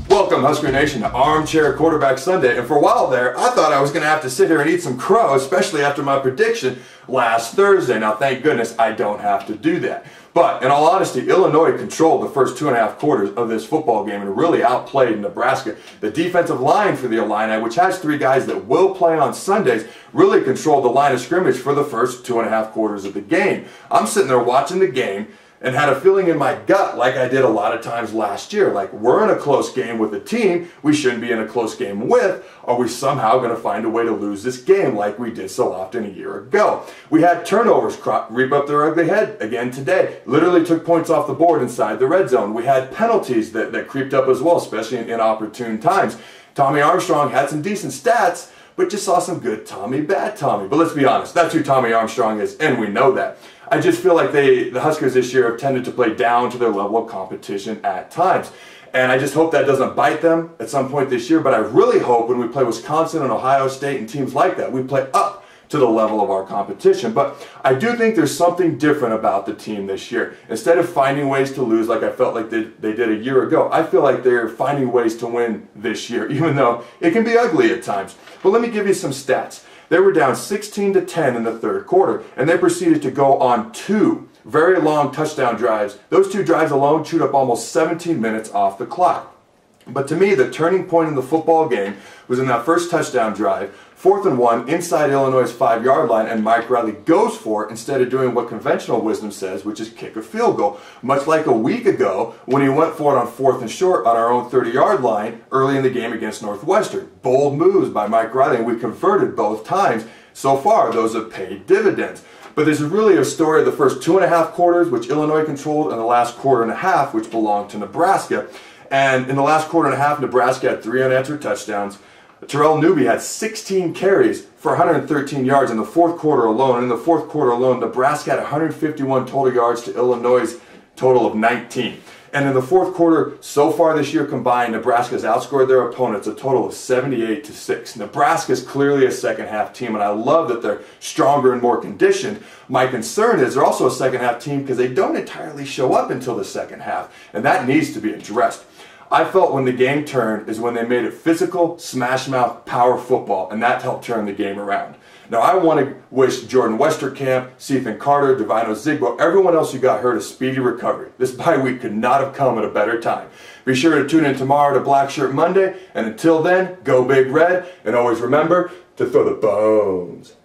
Welcome, Husker Nation, to Armchair Quarterback Sunday. And for a while there, I thought I was going to have to sit here and eat some crow, especially after my prediction last Thursday. Now, thank goodness I don't have to do that. But in all honesty, Illinois controlled the first 2.5 quarters of this football game and really outplayed Nebraska. The defensive line for the Illini, which has 3 guys that will play on Sundays, really controlled the line of scrimmage for the first 2.5 quarters of the game. I'm sitting there watching the game and had a feeling in my gut, like I did a lot of times last year, like we're in a close game with a team we shouldn't be in a close game with. Are we somehow going to find a way to lose this game like we did so often a year ago? We had turnovers reap up their ugly head again today. Literally took points off the board inside the red zone. We had penalties that creeped up as well, especially in inopportune times. Tommy Armstrong had some decent stats, but just saw some good Tommy, bad Tommy. But let's be honest, that's who Tommy Armstrong is, and we know that. I just feel like the Huskers this year have tended to play down to their level of competition at times. And I just hope that doesn't bite them at some point this year, but I really hope when we play Wisconsin and Ohio State and teams like that, we play up to the level of our competition. But I do think there's something different about the team this year. Instead of finding ways to lose like I felt like they did a year ago, I feel like they're finding ways to win this year, even though it can be ugly at times. But let me give you some stats. They were down 16-10 in the third quarter, and they proceeded to go on 2 very long touchdown drives. Those 2 drives alone chewed up almost 17 minutes off the clock. But to me, the turning point in the football game was in that first touchdown drive, 4th and 1, inside Illinois' 5-yard line, and Mike Riley goes for it instead of doing what conventional wisdom says, which is kick a field goal. Much like a week ago when he went for it on 4th and short on our own 30-yard line early in the game against Northwestern. Bold moves by Mike Riley, and we converted both times. So far, those have paid dividends. But this is really a story of the first 2.5 quarters, which Illinois controlled, and the last 1.25, which belonged to Nebraska. And in the last 1.25, Nebraska had 3 unanswered touchdowns. Terrell Newby had 16 carries for 113 yards in the 4th quarter alone. And in the 4th quarter alone, Nebraska had 151 total yards to Illinois' total of 19. And in the 4th quarter, so far this year combined, Nebraska's outscored their opponents a total of 78-6. Nebraska's clearly a second-half team, and I love that they're stronger and more conditioned. My concern is they're also a second-half team because they don't entirely show up until the second half, and that needs to be addressed. I felt when the game turned is when they made it physical, smash-mouth, power football, and that helped turn the game around. Now, I want to wish Jordan Westerkamp, Cethan Carter, Divino Zigbo, everyone else who got hurt a speedy recovery. This bye week could not have come at a better time. Be sure to tune in tomorrow to Black Shirt Monday, and until then, go Big Red, and always remember to throw the bones.